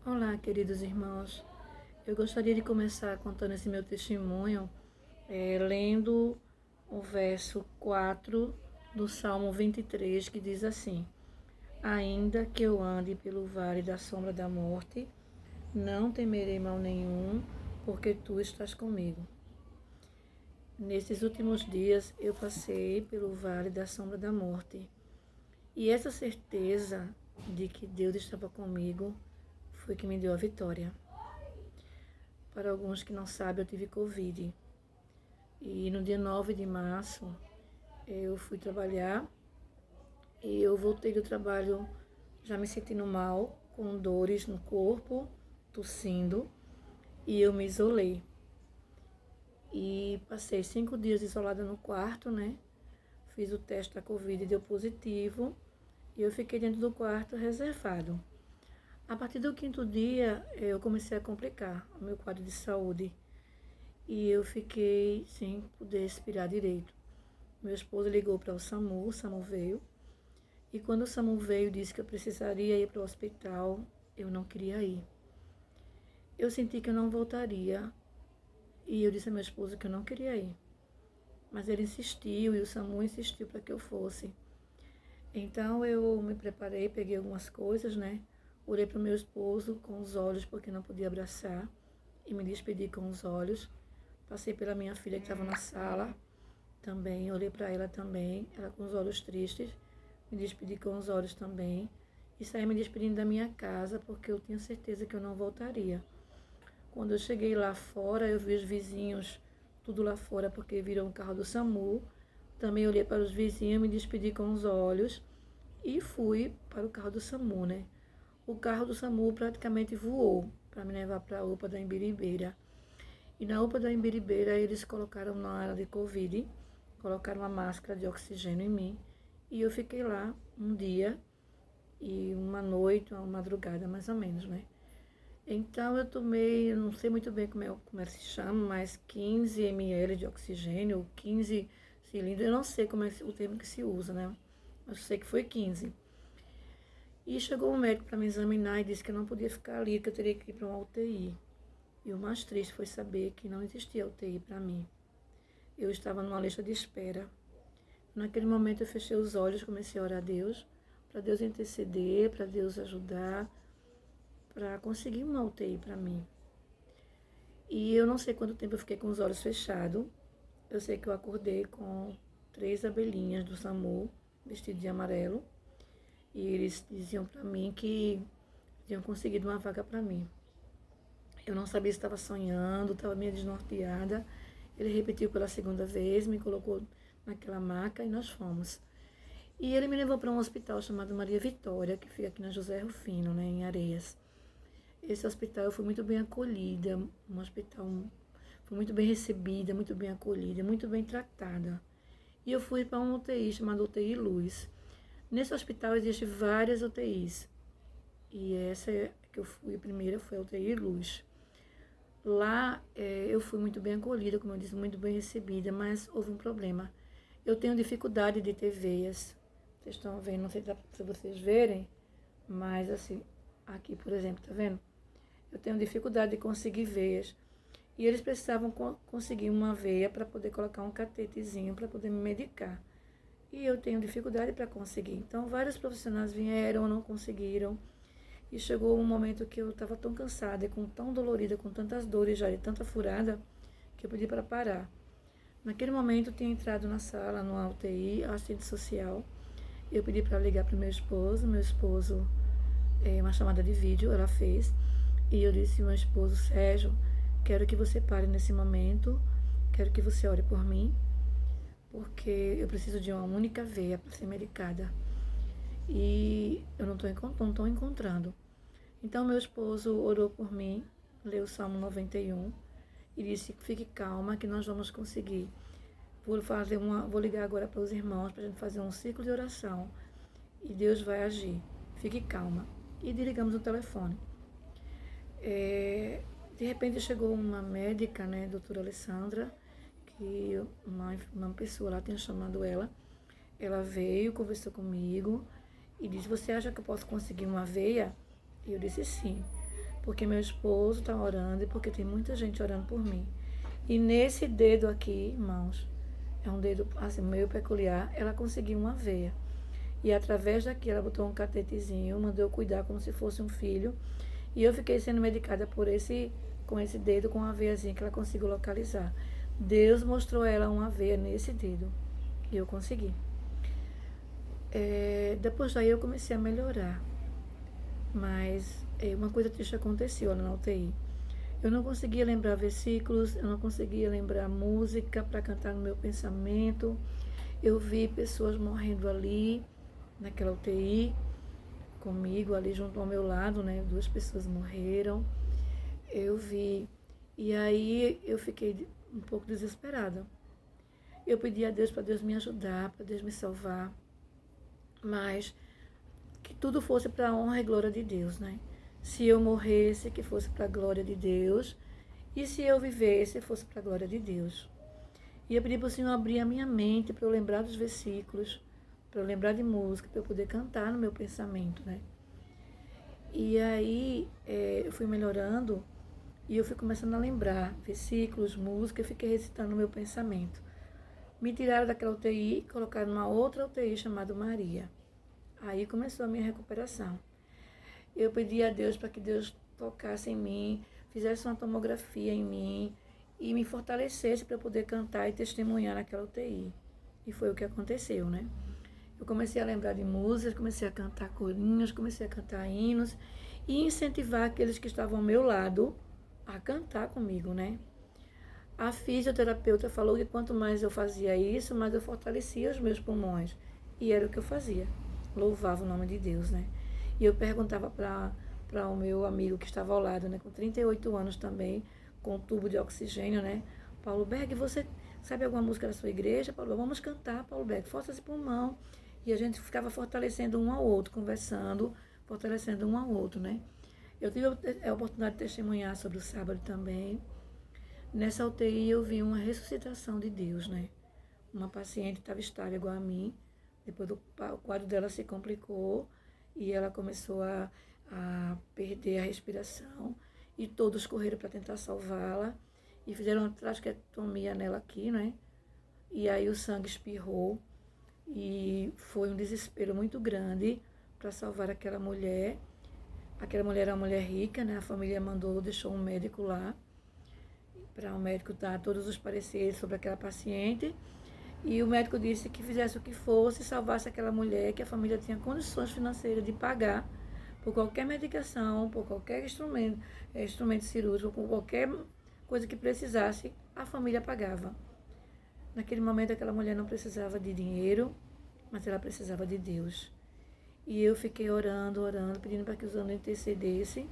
Olá, queridos irmãos. Eu gostaria de começar contando esse meu testemunho, lendo o verso 4 do Salmo 23, que diz assim: Ainda que eu ande pelo vale da sombra da morte, não temerei mal nenhum, porque tu estás comigo. Nesses últimos dias eu passei pelo vale da sombra da morte, e essa certeza de que Deus estava comigo foi que me deu a vitória. Para alguns que não sabem, eu tive Covid. E no dia 9 de março, eu fui trabalhar e eu voltei do trabalho já me sentindo mal, com dores no corpo, tossindo, e eu me isolei. E passei 5 dias isolada no quarto, né? Fiz o teste da Covid e deu positivo, e eu fiquei dentro do quarto reservado. A partir do 5º dia, eu comecei a complicar o meu quadro de saúde. E eu fiquei sem poder respirar direito. Meu esposo ligou para o SAMU veio. E quando o SAMU veio e disse que eu precisaria ir para o hospital, eu não queria ir. Eu senti que eu não voltaria. E eu disse ao meu esposo que eu não queria ir. Mas ele insistiu e o SAMU insistiu para que eu fosse. Então eu me preparei, peguei algumas coisas, né? Olhei para o meu esposo com os olhos, porque não podia abraçar, e me despedi com os olhos. Passei pela minha filha que estava na sala, também, olhei para ela também, ela com os olhos tristes, me despedi com os olhos também, e saí me despedindo da minha casa, porque eu tinha certeza que eu não voltaria. Quando eu cheguei lá fora, eu vi os vizinhos, tudo lá fora, porque viram o carro do SAMU, também olhei para os vizinhos, me despedi com os olhos, e fui para o carro do SAMU, né? O carro do SAMU praticamente voou para me levar para a UPA da Imbiribeira. E na UPA da Imbiribeira eles colocaram na área de Covid, colocaram uma máscara de oxigênio em mim. E eu fiquei lá um dia e uma noite, uma madrugada mais ou menos, né? Então eu tomei, eu não sei muito bem como se chama, mas 15 ml de oxigênio, 15 cilindros, eu não sei como é o termo que se usa, né? Mas eu sei que foi 15. E chegou um médico para me examinar e disse que eu não podia ficar ali, que eu teria que ir para uma UTI. E o mais triste foi saber que não existia UTI para mim. Eu estava numa lista de espera. Naquele momento eu fechei os olhos, comecei a orar a Deus, para Deus interceder, para Deus ajudar, para conseguir uma UTI para mim. E eu não sei quanto tempo eu fiquei com os olhos fechados. Eu sei que eu acordei com 3 abelhinhas do SAMU, vestidas de amarelo. E eles diziam para mim que tinham conseguido uma vaga para mim. Eu não sabia se estava sonhando, estava meio desnorteada. Ele repetiu pela 2ª vez, me colocou naquela maca e nós fomos. E ele me levou para um hospital chamado Maria Vitória, que fica aqui na José Rufino, né, em Areias. Esse hospital eu fui muito bem acolhida, um hospital, fui muito bem recebida, muito bem acolhida, muito bem tratada. E eu fui para uma UTI chamada UTI Luz. Nesse hospital existem várias UTIs. E essa que eu fui, a primeira foi a UTI Luz. Lá eu fui muito bem acolhida, como eu disse, muito bem recebida, mas houve um problema. Eu tenho dificuldade de ter veias. Vocês estão vendo, não sei se vocês verem, mas assim, aqui, por exemplo, tá vendo? Eu tenho dificuldade de conseguir veias. E eles precisavam conseguir uma veia para poder colocar um catetezinho para poder me medicar. E eu tenho dificuldade para conseguir. Então, vários profissionais vieram, não conseguiram. E chegou um momento que eu estava tão cansada, tão dolorida, com tantas dores já, de tanta furada, que eu pedi para parar. Naquele momento, eu tinha entrado na sala, no UTI, assistente social. Eu pedi para ligar para o meu esposo. Meu esposo, uma chamada de vídeo, ela fez. E eu disse ao meu esposo: Sérgio, quero que você pare nesse momento, quero que você ore por mim, porque eu preciso de uma única veia para ser medicada. E eu não estou encontrando. Então meu esposo orou por mim, leu o Salmo 91 e disse: fique calma que nós vamos conseguir. Vou ligar agora para os irmãos para a gente fazer um ciclo de oração e Deus vai agir. Fique calma. E desligamos o telefone. De repente chegou uma médica, né, doutora Alessandra, que uma pessoa lá tinha chamado ela. Ela veio, conversou comigo e disse: você acha que eu posso conseguir uma veia? E eu disse sim. porque meu esposo está orando e porque tem muita gente orando por mim. E nesse dedo aqui, irmãos, é um dedo assim, meio peculiar, ela conseguiu uma veia. E através daqui ela botou um catetezinho, mandou eu cuidar como se fosse um filho. E eu fiquei sendo medicada com esse dedo, com uma veiazinha que ela conseguiu localizar. Deus mostrou a ela uma veia nesse dedo. E eu consegui. Depois daí eu comecei a melhorar. Mas uma coisa triste aconteceu lá na UTI. Eu não conseguia lembrar versículos, eu não conseguia lembrar música para cantar no meu pensamento. Eu vi pessoas morrendo ali, naquela UTI, comigo, ali junto ao meu lado, né? 2 pessoas morreram. Eu vi. E aí eu fiquei um pouco desesperada. Eu pedi a Deus para Deus me ajudar, para Deus me salvar. Mas que tudo fosse para a honra e glória de Deus, né? Se eu morresse, que fosse para a glória de Deus. E se eu vivesse, fosse para a glória de Deus. E eu pedi para o Senhor abrir a minha mente para eu lembrar dos versículos, para eu lembrar de música, para eu poder cantar no meu pensamento, né? E aí eu fui melhorando e eu fui começando a lembrar versículos, música, eu fiquei recitando no meu pensamento. Me tiraram daquela UTI e colocaram numa outra UTI chamada Maria. Aí começou a minha recuperação. Eu pedi a Deus para que Deus tocasse em mim, fizesse uma tomografia em mim e me fortalecesse para poder cantar e testemunhar naquela UTI. E foi o que aconteceu, né? Eu comecei a lembrar de músicas, comecei a cantar corinhos, comecei a cantar hinos e incentivar aqueles que estavam ao meu lado a cantar comigo, né? A fisioterapeuta falou que quanto mais eu fazia isso, mais eu fortalecia os meus pulmões. E era o que eu fazia. Louvava o nome de Deus, né? E eu perguntava para o meu amigo que estava ao lado, né? Com 38 anos também, com um tubo de oxigênio, né? Paulo Berg, você sabe alguma música da sua igreja? Paulo, vamos cantar, Paulo Berg, força esse pulmão. E a gente ficava fortalecendo um ao outro, conversando, fortalecendo um ao outro, né? Eu tive a oportunidade de testemunhar sobre o sábado também. Nessa UTI eu vi uma ressuscitação de Deus, né? Uma paciente estava estável igual a mim, depois o quadro dela se complicou e ela começou a perder a respiração e todos correram para tentar salvá-la e fizeram uma traqueotomia nela aqui, né? E aí o sangue espirrou e foi um desespero muito grande para salvar aquela mulher. Aquela mulher era uma mulher rica, né? A família deixou um médico lá para o médico dar todos os pareceres sobre aquela paciente. E o médico disse que fizesse o que fosse, salvasse aquela mulher, que a família tinha condições financeiras de pagar por qualquer medicação, por qualquer instrumento cirúrgico, por qualquer coisa que precisasse, a família pagava. Naquele momento aquela mulher não precisava de dinheiro, mas ela precisava de Deus. E eu fiquei orando, pedindo para que os anjos intercedessem.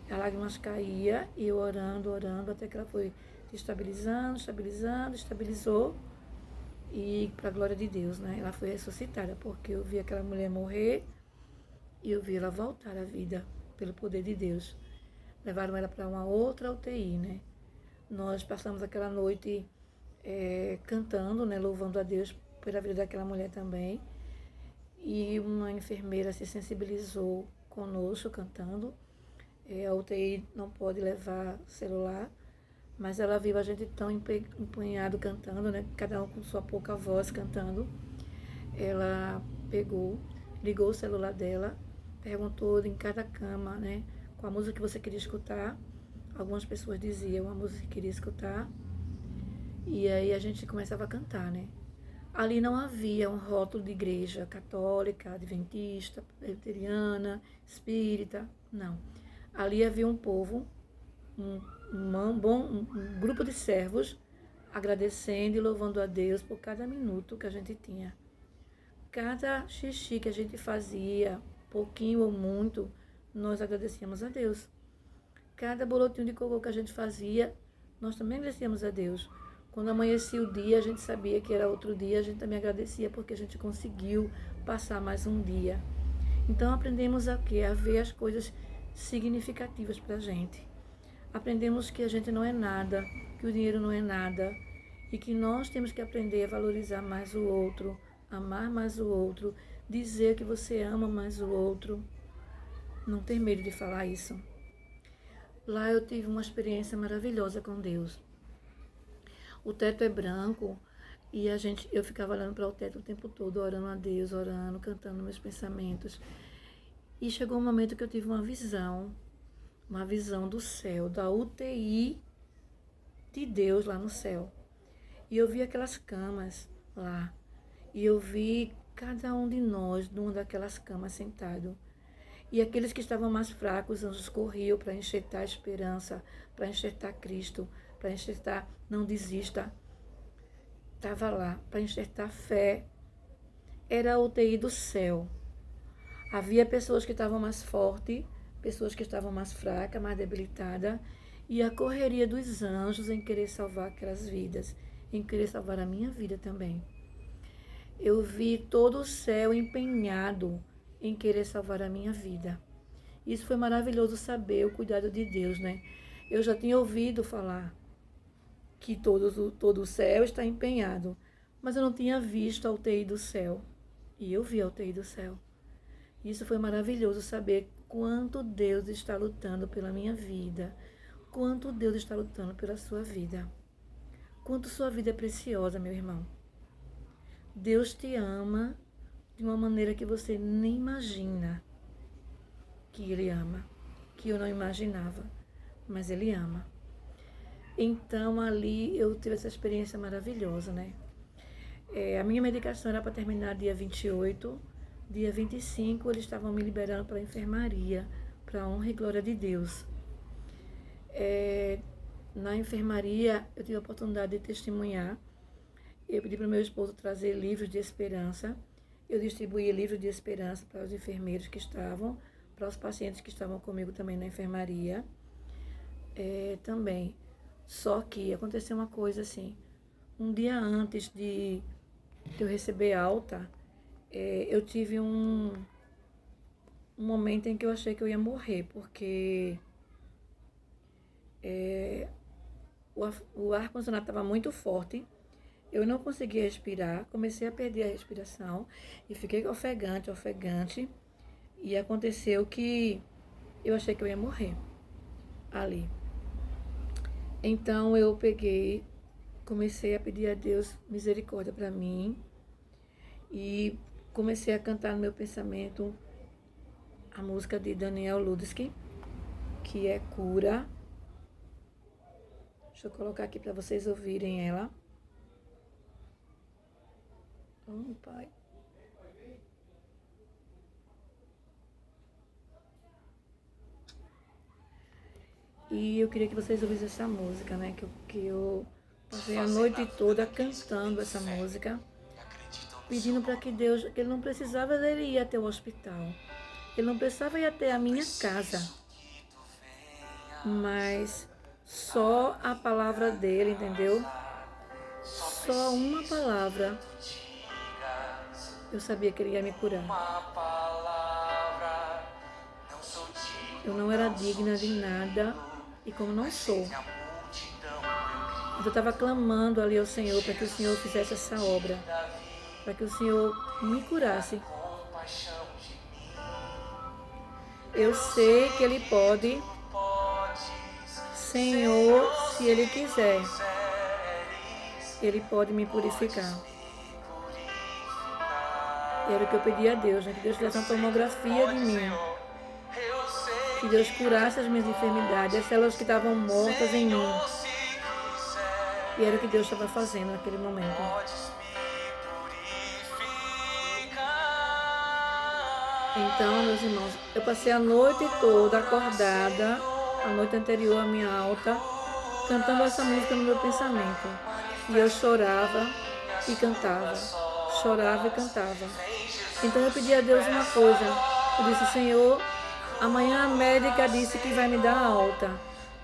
As lágrimas caíam e eu orando, até que ela foi se estabilizou. E para a glória de Deus, né? Ela foi ressuscitada, porque eu vi aquela mulher morrer e eu vi ela voltar à vida pelo poder de Deus. Levaram ela para uma outra UTI, né? Nós passamos aquela noite cantando, né? Louvando a Deus pela vida daquela mulher também. E uma enfermeira se sensibilizou conosco cantando. A UTI não pode levar celular, mas ela viu a gente tão empenhado cantando, né? Cada um com sua pouca voz cantando. Ela pegou, ligou o celular dela, perguntou em cada cama, né? Qual a música que você queria escutar. Algumas pessoas diziam a música que queria escutar. E aí a gente começava a cantar, né? Ali não havia um rótulo de igreja católica, adventista, presbiteriana, espírita, não. Ali havia um povo, um grupo de servos, agradecendo e louvando a Deus por cada minuto que a gente tinha. Cada xixi que a gente fazia, pouquinho ou muito, nós agradecíamos a Deus. Cada bolotinho de cocô que a gente fazia, nós também agradecíamos a Deus. Quando amanhecia o dia, a gente sabia que era outro dia, a gente também agradecia porque a gente conseguiu passar mais um dia. Então aprendemos a quê? A ver as coisas significativas para a gente. Aprendemos que a gente não é nada, que o dinheiro não é nada e que nós temos que aprender a valorizar mais o outro, amar mais o outro, dizer que você ama mais o outro. Não ter medo de falar isso. Lá eu tive uma experiência maravilhosa com Deus. O teto é branco e eu ficava olhando para o teto o tempo todo, orando a Deus, orando, cantando meus pensamentos. E chegou um momento que eu tive uma visão do céu, da UTI de Deus lá no céu. E eu vi aquelas camas lá. E eu vi cada um de nós numa daquelas camas sentado. E aqueles que estavam mais fracos, os anjos corriam para enxertar a esperança, para enxertar Cristo, para enxertar não desista. Estava lá, para enxertar fé. Era a UTI do céu. Havia pessoas que estavam mais fortes, pessoas que estavam mais fracas, mais debilitadas. E a correria dos anjos em querer salvar aquelas vidas, em querer salvar a minha vida também. Eu vi todo o céu empenhado em querer salvar a minha vida. Isso foi maravilhoso saber o cuidado de Deus, né? Eu já tinha ouvido falar que todo o céu está empenhado, mas eu não tinha visto a UTI do céu. E eu vi a UTI do céu. Isso foi maravilhoso saber quanto Deus está lutando pela minha vida, quanto Deus está lutando pela sua vida, quanto sua vida é preciosa, meu irmão. Deus te ama de uma maneira que você nem imagina que Ele ama, que eu não imaginava, mas Ele ama. Então ali eu tive essa experiência maravilhosa, né? A minha medicação era para terminar dia 28, dia 25 eles estavam me liberando para a enfermaria, para a honra e glória de Deus. Na enfermaria eu tive a oportunidade de testemunhar. Eu pedi para o meu esposo trazer livros de esperança. Eu distribuí livros de esperança para os enfermeiros que estavam, para os pacientes que estavam comigo também na enfermaria. Também. Só que aconteceu uma coisa assim. Um dia antes de eu receber alta, eu tive um momento em que eu achei que eu ia morrer, porque o ar-condicionado estava muito forte. Eu não conseguia respirar, comecei a perder a respiração e fiquei ofegante. E aconteceu que eu achei que eu ia morrer ali. Então eu comecei a pedir a Deus misericórdia para mim e comecei a cantar no meu pensamento a música de Daniel Ludinsky, que é Cura. Deixa eu colocar aqui para vocês ouvirem ela. Oh, Pai. E eu queria que vocês ouvissem essa música, né? Que eu passei a noite toda cantando essa música, pedindo para que Deus, que ele não precisava dele ir até o hospital. Ele não precisava ir até a minha casa. Mas só a palavra dele, entendeu? Só uma palavra. Eu sabia que ele ia me curar. Eu não era digna de nada, e como não sou, eu estava clamando ali ao Senhor para que o Senhor fizesse essa obra, para que o Senhor me curasse. Eu sei que Ele pode, Senhor, se Ele quiser, Ele pode me purificar. E era o que eu pedi a Deus, né? Que Deus fizesse uma tomografia de mim. Que Deus curasse as minhas enfermidades, as células que estavam mortas em mim. E era o que Deus estava fazendo naquele momento. Então, meus irmãos, eu passei a noite toda acordada, a noite anterior à minha alta, cantando essa música no meu pensamento. E eu chorava e cantava. Chorava e cantava. Então eu pedi a Deus uma coisa. Eu disse, Senhor, amanhã a médica disse que vai me dar alta.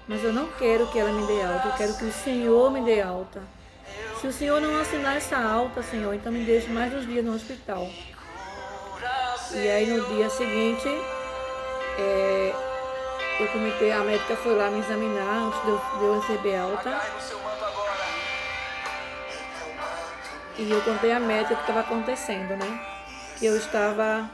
Mas eu não quero que ela me dê alta. Eu quero que o Senhor me dê alta. Se o Senhor não assinar essa alta, Senhor, então me deixe mais uns dias no hospital. E aí no dia seguinte, a médica foi lá me examinar antes de eu receber alta. E eu contei à médica o que estava acontecendo, né? Que eu estava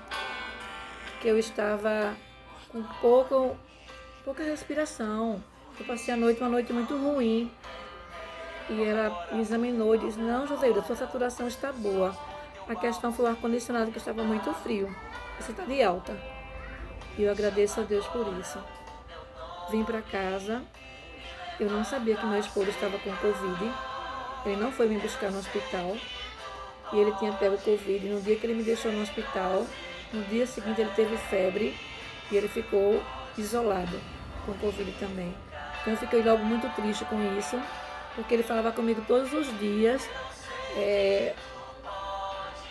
com pouca respiração. Eu passei uma noite muito ruim. E ela me examinou e disse, não, Joseilda, sua saturação está boa. A questão foi o ar-condicionado que estava muito frio. Você está de alta. E eu agradeço a Deus por isso. Vim para casa. Eu não sabia que meu esposo estava com Covid. Ele não foi me buscar no hospital. E ele tinha pego Covid. No dia que ele me deixou no hospital, no dia seguinte ele teve febre. E ele ficou isolado com Covid também. Então eu fiquei logo muito triste com isso. Porque ele falava comigo todos os dias.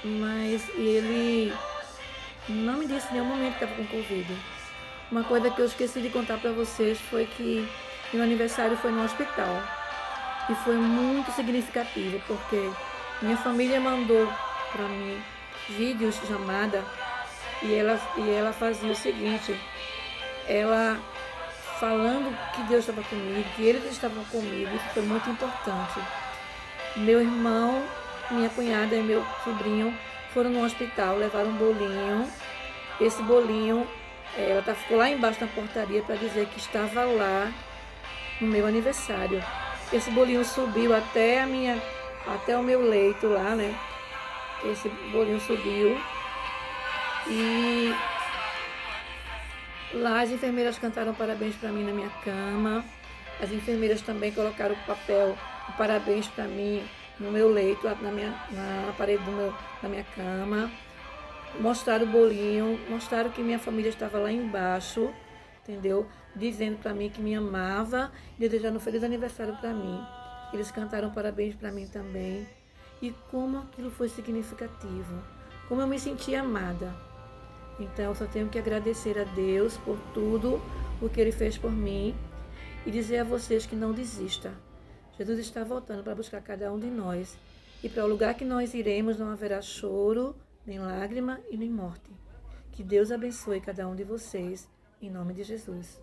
Mas ele não me disse em nenhum momento que estava com Covid. Uma coisa que eu esqueci de contar para vocês foi que meu aniversário foi no hospital. E foi muito significativo, porque minha família mandou para mim vídeos, chamada, e ela fazia o seguinte, ela falando que Deus estava comigo, que eles estavam comigo, isso foi muito importante. Meu irmão, minha cunhada e meu sobrinho foram no hospital, levaram um bolinho. Esse bolinho, ela ficou lá embaixo na portaria para dizer que estava lá no meu aniversário. Esse bolinho subiu até o meu leito lá, né? Esse bolinho subiu. E lá as enfermeiras cantaram parabéns para mim na minha cama. As enfermeiras também colocaram o papel de parabéns para mim no meu leito, na parede da minha cama. Mostraram o bolinho, mostraram que minha família estava lá embaixo, entendeu? Dizendo para mim que me amava e desejando um feliz aniversário para mim. Eles cantaram parabéns para mim também. E como aquilo foi significativo. Como eu me senti amada. Então, eu só tenho que agradecer a Deus por tudo o que Ele fez por mim e dizer a vocês que não desista. Jesus está voltando para buscar cada um de nós. E para o lugar que nós iremos não haverá choro, nem lágrima e nem morte. Que Deus abençoe cada um de vocês, em nome de Jesus.